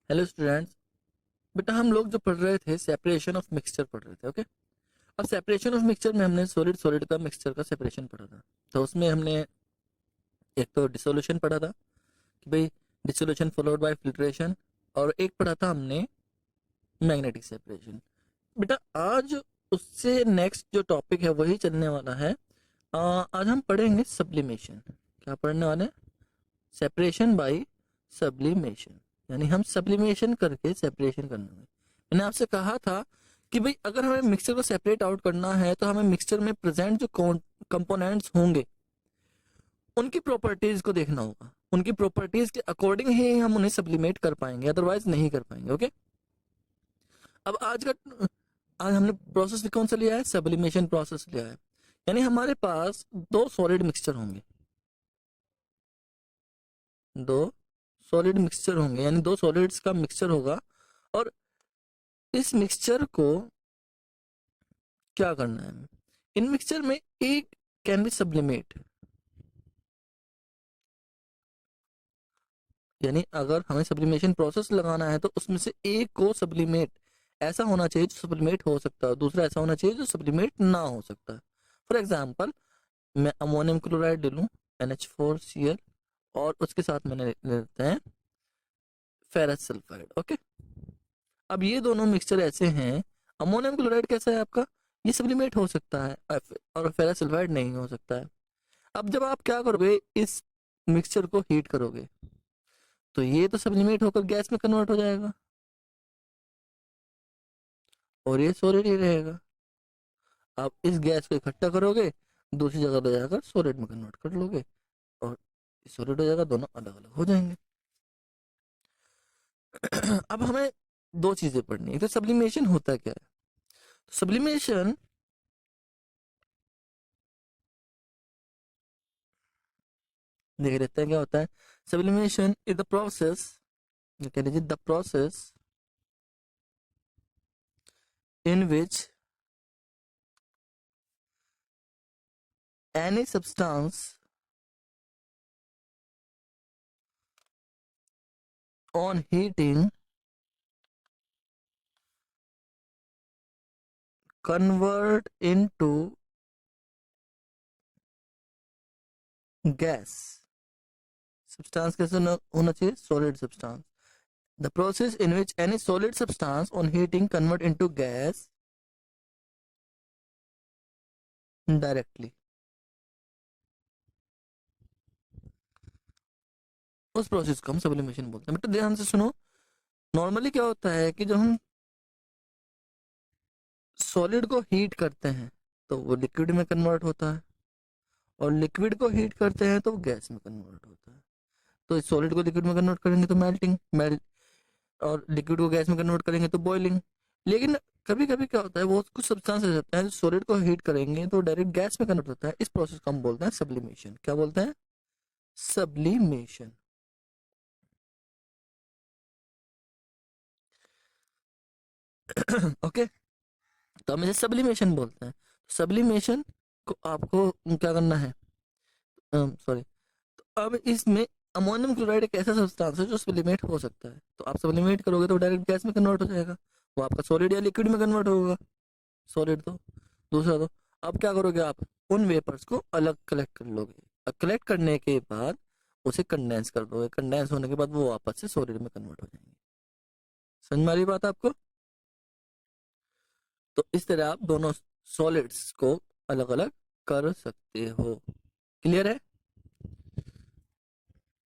Hello students. बेटा हम लोग जो पढ़ रहे थे सेपरेशन ऑफ मिक्सचर पढ़ रहे थे। ओके। अब सेपरेशन ऑफ मिक्सचर में हमने सॉलिड सॉलिड का मिक्सचर का सेपरेशन पढ़ा था। तो उसमें हमने एक तो डिसोल्यूशन पढ़ा था कि भाई डिसोल्यूशन फॉलोड बाय फिल्ट्रेशन, और एक पढ़ा था हमने मैग्नेटिक सेपरेशन। बेटा आज उससे नेक्स्ट जो टॉपिक है वही चलने वाला है। आज हम पढ़ेंगे सब्लिमेशन। क्या पढ़ने वाले हैं? सेपरेशन बाय सब्लिमेशन, यानी हम सब्लिमेशन करके सेपरेशन करना है। मैंने आपसे कहा था कि भाई अगर हमें मिक्सचर को सेपरेट आउट करना है तो हमें मिक्सचर में प्रेजेंट जो कंपोनेंट्स होंगे उनकी प्रॉपर्टीज को देखना होगा। उनकी प्रॉपर्टीज के अकॉर्डिंग ही हम उन्हें सब्लिमेट कर पाएंगे, अदरवाइज नहीं कर पाएंगे। ओके। अब आज हमने प्रोसेस कौन सा लिया है? सब्लिमेशन प्रोसेस लिया है। यानी हमारे पास दो सॉलिड मिक्सचर होंगे, दो सॉलिड मिक्सचर होंगे, यानी दो सॉलिड्स का मिक्सचर होगा। और इस मिक्सचर को क्या करना है? इन मिक्सचर में एक कैन बी सब्लिमेट, यानी अगर हमें सब्लिमेशन प्रोसेस लगाना है तो उसमें से एक को सब्लिमेट ऐसा होना चाहिए जो सब्लिमेट हो सकता है, दूसरा ऐसा होना चाहिए जो सब्लिमेट ना हो सकता है। फॉर एग्जाम्पल, मैं अमोनियम क्लोराइड ले लूँ, NH4Cl, और उसके साथ मैंने ले लेते हैं फेरस सल्फाइड। ओके। अब ये दोनों मिक्सचर ऐसे हैं, अमोनियम क्लोराइड कैसा है आपका? ये सब्लिमेट हो सकता है और फेरस सल्फाइड नहीं हो सकता है। अब जब आप क्या करोगे, इस मिक्सचर को हीट करोगे तो ये तो सब्लिमेट होकर गैस में कन्वर्ट हो जाएगा और ये सॉलिड ही रहेगा। आप इस गैस को इकट्ठा करोगे, दूसरी जगह ले जाकर सॉलिड में कन्वर्ट कर लोगे और सॉलिड हो जाएगा, दोनों अलग अलग हो जाएंगे। अब हमें दो चीजें पढ़नी है। तो सब्लिमेशन होता क्या है? सब्लिमेशन देख लेते हैं क्या होता है। सब्लिमेशन इज द प्रोसेस, कह लीजिए the process in which any substance on heating convert into gas. Substance कैसे होना चाहिए? Solid substance. The process in which any solid substance on heating convert into gas directly, उस process को हम sublimation बोलते हैं। बेटा ध्यान से सुनो। नॉर्मली क्या होता है कि जब हम सॉलिड को हीट करते हैं तो वो लिक्विड में कन्वर्ट होता है, और लिक्विड को हीट करते हैं तो वो गैस में कन्वर्ट होता है। तो इस सॉलिड को लिक्विड में कन्वर्ट करेंगे तो मेल्ट, और लिक्विड को गैस में कन्वर्ट करेंगे तो बॉइलिंग। लेकिन कभी कभी क्या होता है, वो कुछ सब्सटेंस रहता है जो सॉलिड को हीट करेंगे तो डायरेक्ट गैस में कन्वर्ट होता है। इस प्रोसेस को हम बोलते हैं सब्लिमेशन। क्या बोलते हैं? सब्लिमेशन। ओके। तो हम इसे सब्लिमेशन बोलते हैं। सब्लिमेशन को आपको क्या करना है? सॉरी। तो अब इसमें अमोनियम क्लोराइड एक ऐसा सब्सटेंस है जो सब्लिमेट हो सकता है, तो आप सब्लिमेट करोगे तो डायरेक्ट गैस में कन्वर्ट हो जाएगा। वो आपका सॉलिड या लिक्विड में कन्वर्ट होगा। सॉलिड तो दूसरा तो। अब क्या करोगे आप? उन वेपर्स को अलग कलेक्ट कर लोगे, कलेक्ट करने के बाद उसे कंडेंस कर दोगे, कंडेंस होने के बाद वो वापस से सॉलिड में कन्वर्ट हो जाएंगे। समझ में आ रही बात आपको? तो इस तरह आप दोनों सॉलिड्स को अलग अलग कर सकते हो। क्लियर है?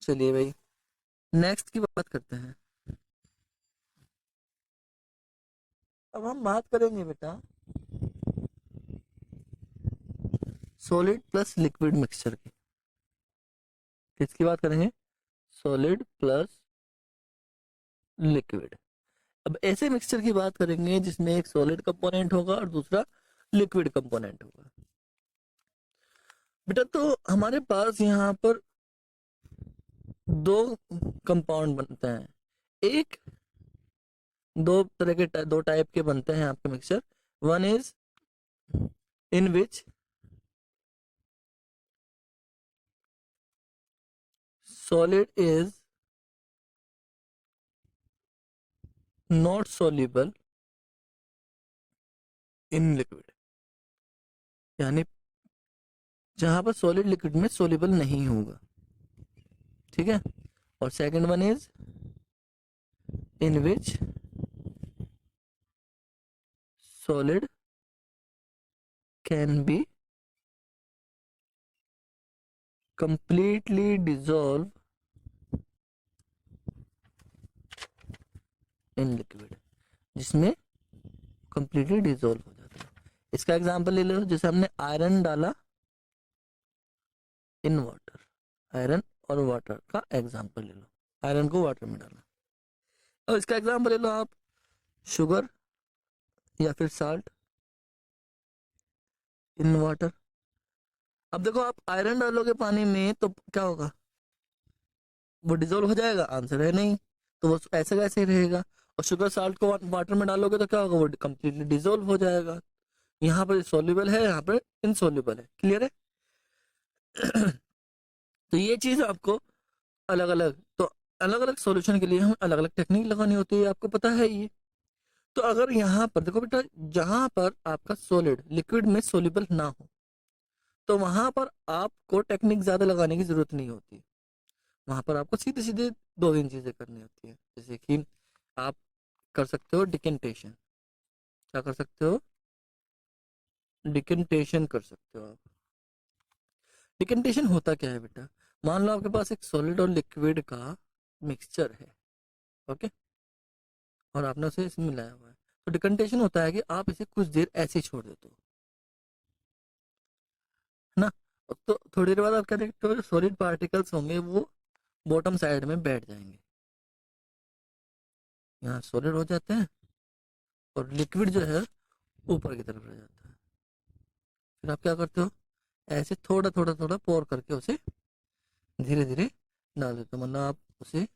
चलिए भाई, नेक्स्ट की बात करते हैं। अब हम बात करेंगे बेटा सॉलिड प्लस लिक्विड मिक्सचर की। किसकी बात करेंगे? Solid plus liquid. अब ऐसे मिक्सचर की बात करेंगे जिसमें एक सॉलिड कंपोनेंट होगा और दूसरा लिक्विड कंपोनेंट होगा। बेटा तो हमारे पास यहाँ पर दो कंपाउंड बनते हैं। एक दो तरह के दो टाइप के बनते हैं आपके mixture. One is in which solid is not soluble in liquid, यानी जहां पर सॉलिड लिक्विड में सोल्यूबल नहीं होगा, ठीक है। और second one is in which solid can be completely dissolve in liquid, जिसमें completely dissolve हो जाता है। इसका एग्जांपल ले लो, जैसे हमने आयरन डाला इन वाटर, आयरन और वाटर का एग्जांपल ले लो, आयरन को वाटर में डाला। और इसका एग्जांपल ले लो आप शुगर या फिर साल्ट इन वाटर। अब देखो आप आयरन डालोगे पानी में तो क्या होगा, वो डिजोल्व हो जाएगा, आंसर है नहीं, तो वो ऐसे कैसे रहेगा। और शुगर साल्ट को वाटर में डालोगे तो क्या होगा, वो कंप्लीटली डिजोल्व हो जाएगा। यहाँ पर सोल्यूबल है, यहाँ पर इनसोल्यूबल है, क्लियर है। तो ये चीज आपको अलग अलग, तो अलग अलग सॉल्यूशन के लिए हमें अलग अलग टेक्निक लगानी होती है, आपको पता है ये। तो अगर यहाँ पर देखो बेटा, जहां पर आपका सॉलिड लिक्विड में सोल्यूबल ना हो तो वहां पर आपको टेक्निक ज्यादा लगाने की जरूरत नहीं होती, वहां पर आपको सीधे सीधे दो तीन चीजें करनी होती है। जैसे कि आप कर सकते हो डिकेंटेशन, क्या कर सकते हो, डिकेंटेशन कर सकते हो आप। डिकेंटेशन होता क्या है बेटा, मान लो आपके पास एक सॉलिड और लिक्विड का मिक्सचर है, ओके, और आपने उसे इसमें मिलाया हुआ है। तो डिकेंटेशन होता है कि आप इसे कुछ देर ऐसे ही छोड़ देते हो, है ना। तो थोड़ी देर बाद आप क्या देखते हो, सॉलिड पार्टिकल्स होंगे वो बॉटम साइड में बैठ जाएंगे, यहाँ सॉलिड हो जाते हैं और लिक्विड जो है ऊपर की तरफ रह जाता है। फिर आप क्या करते हो, ऐसे थोड़ा थोड़ा थोड़ा पोर करके उसे धीरे धीरे डाल देते हो, मतलब आप उसे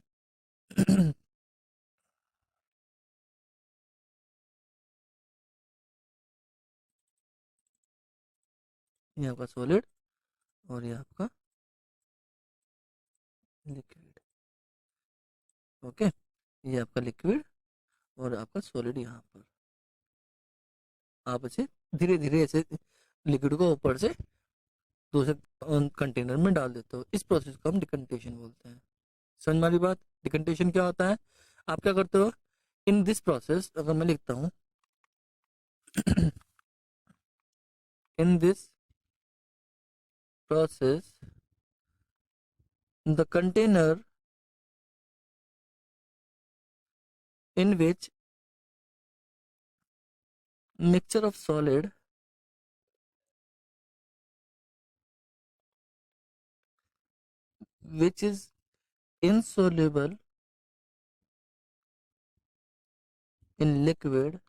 ये आपका सॉलिड और ये आपका लिक्विड, ओके, ये आपका लिक्विड और आपका सॉलिड। यहाँ पर आप इसे धीरे धीरे ऐसे लिक्विड को ऊपर से दूसरे कंटेनर में डाल देते हो, इस प्रोसेस को हम डिकंटेशन बोलते हैं। समझ में आ रही बात, डिकंटेशन क्या होता है। आप क्या करते हो, इन दिस प्रोसेस, अगर मैं लिखता हूँ in this process the container in which mixture of solid which is insoluble in liquid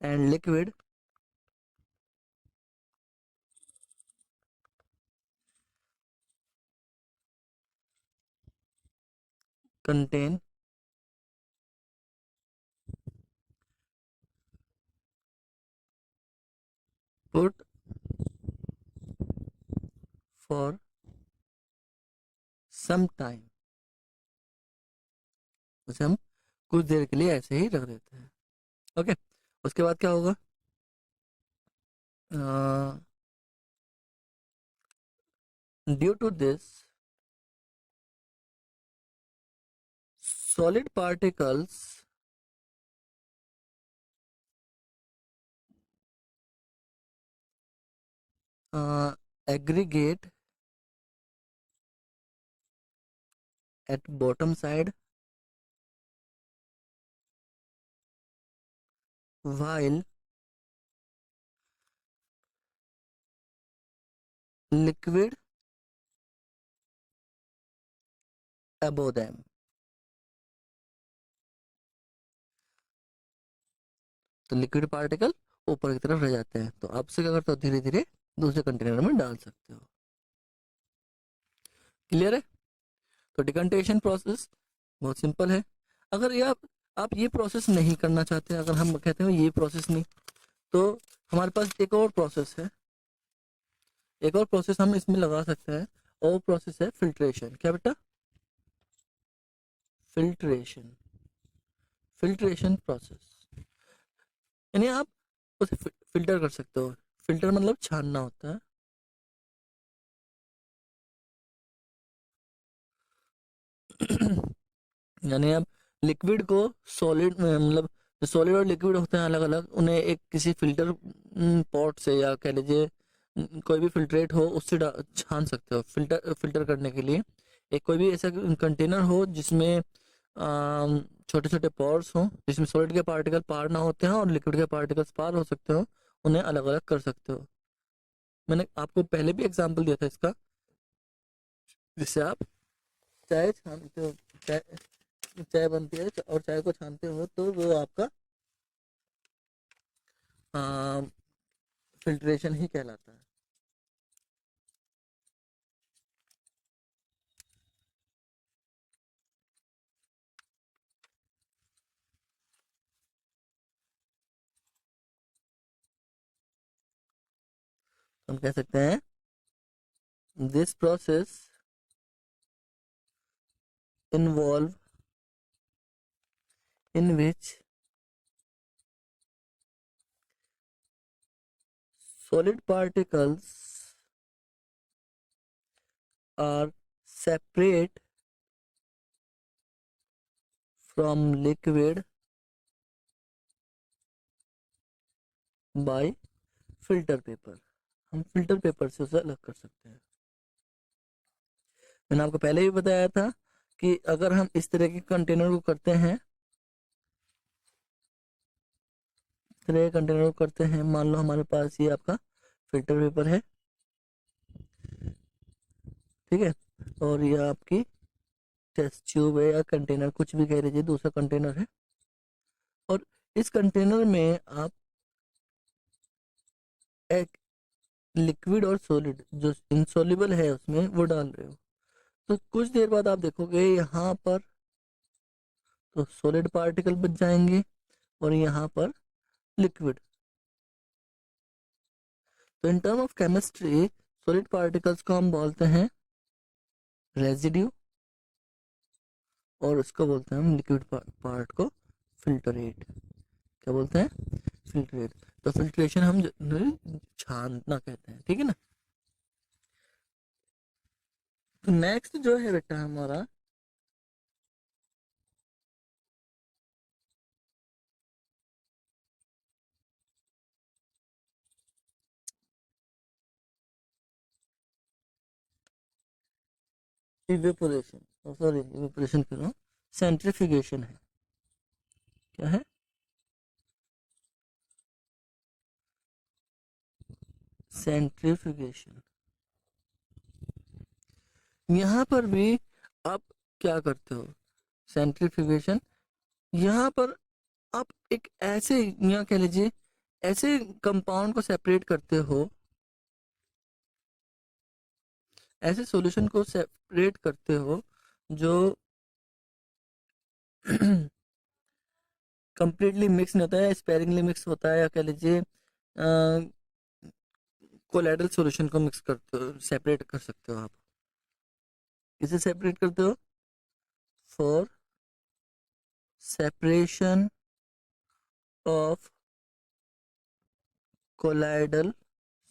and liquid contain put for some time, उसे हम कुछ देर के लिए ऐसे ही रख देते हैं, ओके। उसके बाद क्या होगा, due to this solid particles aggregate at bottom side while liquid above them। तो लिक्विड पार्टिकल ऊपर की तरफ रह जाते हैं, तो आप से क्या करते हो, धीरे धीरे दूसरे कंटेनर में डाल सकते हो, क्लियर है। तो डिकंटेशन प्रोसेस बहुत सिंपल है। अगर ये आप ये प्रोसेस नहीं करना चाहते, अगर हम कहते हैं ये प्रोसेस नहीं, तो हमारे पास एक और प्रोसेस है, एक और प्रोसेस हम इसमें लगा सकते हैं, और प्रोसेस है फिल्ट्रेशन। क्या बेटा, फिल्ट्रेशन। फिल्ट्रेशन प्रोसेस, यानी आप उसे फिल्टर कर सकते हो। फिल्टर मतलब छानना होता है। यानी आप लिक्विड को सॉलिड में, मतलब जो सॉलिड और लिक्विड होते हैं अलग अलग, उन्हें एक किसी फिल्टर पॉट से या कह लीजिए कोई भी फिल्ट्रेट हो उससे छान सकते हो। फिल्टर फिल्टर करने के लिए एक कोई भी ऐसा कंटेनर हो जिसमें छोटे छोटे पॉर्स हों, जिसमें सॉलिड के पार्टिकल पार ना होते हैं और लिक्विड के पार्टिकल्स पार हो सकते हो, उन्हें अलग अलग कर सकते हो। मैंने आपको पहले भी एग्जांपल दिया था इसका, जिससे आप चाय छानते हो, चाय चाय बनती है और चाय को छानते हो तो वो आपका फिल्ट्रेशन ही कहलाता है। हम कह सकते हैं this process involve in which solid particles are separate from liquid by filter paper। हम फिल्टर पेपर से उसे अलग कर सकते हैं। मैंने आपको पहले भी बताया था कि अगर हम इस तरह के कंटेनर को करते हैं, इस तरह के कंटेनर को करते हैं, मान लो हमारे पास ये आपका फिल्टर पेपर है, ठीक है, और ये आपकी टेस्ट ट्यूब है या कंटेनर, कुछ भी कह लीजिए, दूसरा कंटेनर है, और इस कंटेनर में आप एक लिक्विड और सॉलिड जो इंसॉल्युबल है उसमें वो डाल रहे हो। तो कुछ देर बाद आप देखोगे यहाँ पर तो सॉलिड पार्टिकल बच जाएंगे और यहाँ पर लिक्विड। तो in term of chemistry solid particles को हम बोलते हैं रेजिड्यू, और उसको बोलते हैं हम लिक्विड पार्ट को फिल्टरेट। क्या बोलते हैं? फिल्टरेट। तो फिल्ट्रेशन हम छानना कहते हैं, ठीक है ना। तो नेक्स्ट जो है बेटा हमारा इवेपोरेशन, सॉरी इवेपोरेशन कर रहा हूँ, सेंट्रीफ्यूगेशन है। क्या है? सेंट्रीफ्यूगेशन। यहाँ पर भी आप क्या करते हो? सेंट्रीफ्यूगेशन, यहाँ पर आप एक ऐसे, यहाँ कह लीजिए ऐसे कंपाउंड को सेपरेट करते हो, ऐसे सॉल्यूशन को सेपरेट करते हो जो कंप्लीटली मिक्स नहीं होता है, स्पेरिंगली मिक्स होता है, या कह लीजिए कोलाइडल सॉल्यूशन को मिक्स करते हो, सेपरेट कर सकते हो आप। किसे सेपरेट करते हो? For separation of colloidal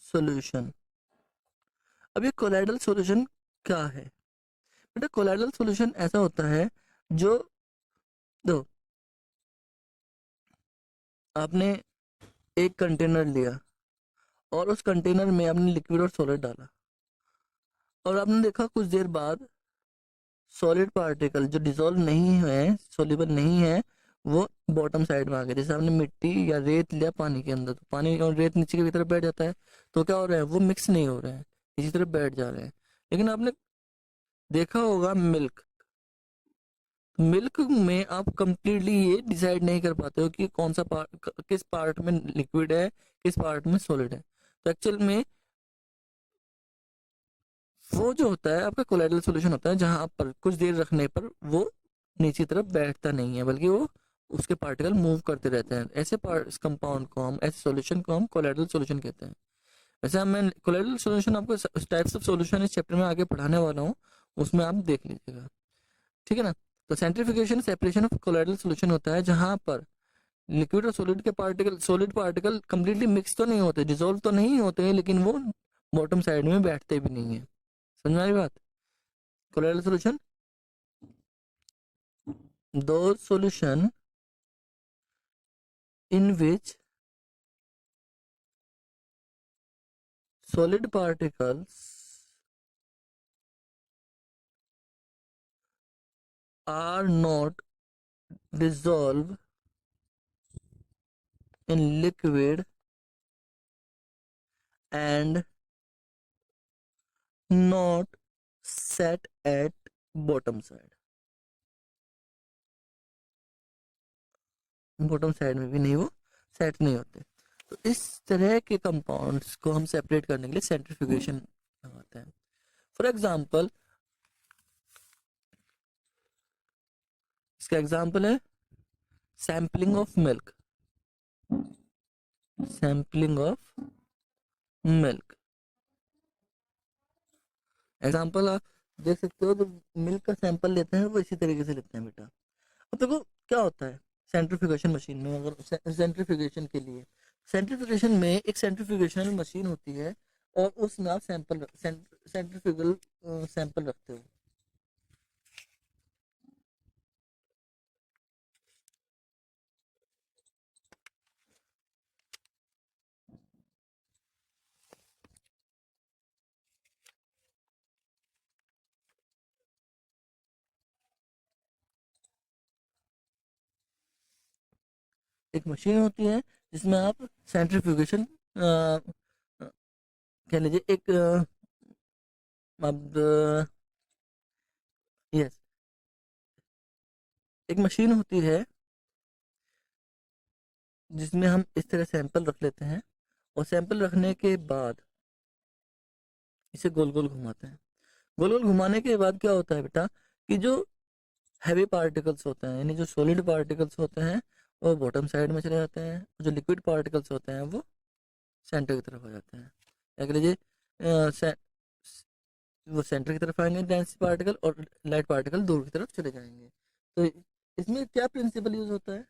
solution. अब ये कोलाइडल सॉल्यूशन क्या है बेटा? कोलाइडल सॉल्यूशन ऐसा होता है जो, दो, आपने एक कंटेनर लिया और उस कंटेनर में आपने लिक्विड और सॉलिड डाला, और आपने देखा कुछ देर बाद सॉलिड पार्टिकल जो डिसॉल्व नहीं है, सोल्यूबल नहीं है, वो बॉटम साइड में आ गए। जैसे आपने मिट्टी या रेत लिया पानी के अंदर, तो पानी और रेत नीचे की तरफ बैठ जाता है, तो क्या हो रहा है? वो मिक्स नहीं हो रहे हैं, इसी तरफ बैठ जा रहे हैं। लेकिन आपने देखा होगा मिल्क, मिल्क में आप कंप्लीटली ये डिसाइड नहीं कर पाते हो कि कौन सा पार्ट, किस पार्ट में लिक्विड है, किस पार्ट में सॉलिड है। तो एक्चुअल में वो जो होता है आपका कोलाइडल सॉल्यूशन होता है, जहां आप पर कुछ देर रखने पर वो नीचे तरफ बैठता नहीं है, बल्कि वो उसके पार्टिकल मूव करते रहते हैं। ऐसे कंपाउंड को हम, ऐसे सॉल्यूशन को हम कोलाइडल सॉल्यूशन कहते हैं। वैसे हम, मैं कोलाइडल सॉल्यूशन आपको टाइप्स ऑफ सॉल्यूशन इस चैप्टर में आगे पढ़ाने वाला हूँ, उसमें आप देख लीजिएगा, ठीक है ना। तो centrifugation separation of colloidal solution होता है जहां पर लिक्विड और सॉलिड पार्टिकल कंप्लीटली मिक्स तो नहीं होते, डिसॉल्व तो नहीं होते हैं, लेकिन वो बॉटम साइड में बैठते भी नहीं है। समझ में आई बात? कोलोइडल सॉल्यूशन, दो solution in which solid particles are not dissolved in liquid and not set at bottom side, bottom side में भी नहीं वो सेट नहीं होते। तो इस तरह के कंपाउंड्स को हम सेपरेट करने के लिए सेंट्रीफ्यूगेशन लगाते हैं। फॉर एग्जांपल, इसका एग्जांपल है sampling of milk. Sampling of milk example आप देख सकते हो, तो मिल्क का सैंपल लेते हैं वो इसी तरीके से लेते हैं बेटा। अब देखो क्या होता है सेंट्रीफ्यूगेशन मशीन में, अगर सेंट्रीफ्यूगेशन के लिए सेंट्रीफ्यूगेशन में एक सेंट्रीफ्यूगेशनल मशीन होती है और उसमें आप सेंट्रीफ्यूगल सैंपल रखते हो। एक मशीन होती है जिसमें आप सेंट्रीफ्यूगेशन कह लीजिए एक अब यस, एक मशीन होती है जिसमें हम इस तरह सैंपल रख लेते हैं और सैंपल रखने के बाद इसे गोल गोल घुमाते हैं। गोल गोल घुमाने के बाद क्या होता है बेटा कि जो हैवी पार्टिकल्स होते हैं, यानी जो सॉलिड पार्टिकल्स होते हैं, वो बॉटम साइड में चले जाते हैं, जो लिक्विड पार्टिकल्स होते हैं वो सेंटर की तरफ आ जाते हैं। क्या कह लीजिए वो सेंटर की तरफ आएंगे डेंस पार्टिकल, और लाइट पार्टिकल दूर की तरफ चले जाएंगे। तो इसमें क्या प्रिंसिपल यूज होता है?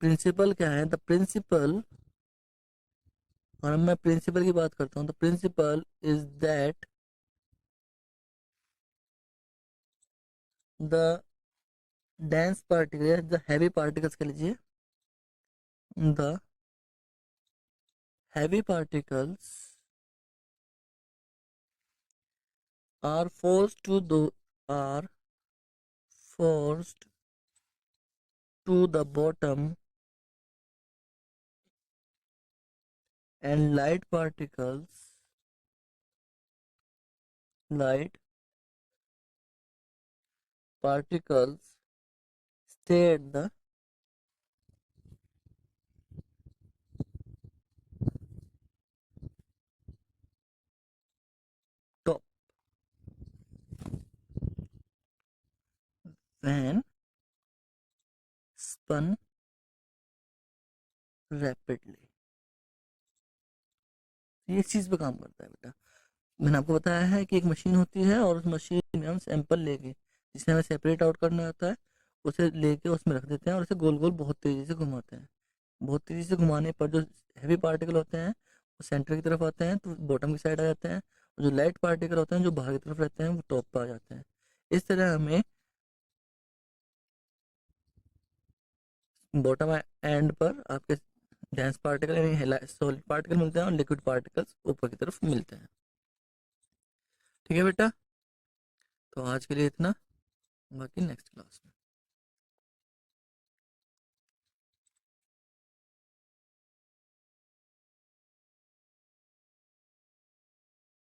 प्रिंसिपल क्या है? द प्रिंसिपल, और मैं प्रिंसिपल की बात करता हूँ, तो principle is that the dense particle, the heavy particles कह लीजिए, the heavy particles are forced to are forced to the bottom, and light particles stay at the top when spun rapidly। ये इस चीज पे काम करता है बेटा। मैंने आपको बताया है कि एक मशीन होती है और उस मशीन में हम सैंपल लेके, जिसे हमें सेपरेट आउट करना होता है, उसे लेके उसमें रख देते हैं और उसे गोल गोल बहुत तेजी से घुमाते हैं। बहुत तेजी से घुमाने पर जो हैवी पार्टिकल होते हैं वो सेंटर की तरफ आते हैं, तो बॉटम की साइड आ जाते हैं, और जो लाइट पार्टिकल होते हैं जो बाहर की तरफ रहते हैं वो टॉप पर आ जाते हैं। इस तरह हमें बॉटम एंड पर आपके डेंस पार्टिकल यानी सॉलिड पार्टिकल मिलते हैं और लिक्विड पार्टिकल्स ऊपर की तरफ मिलते हैं। ठीक है बेटा, तो आज के लिए इतना, बाकी नेक्स्ट क्लास में।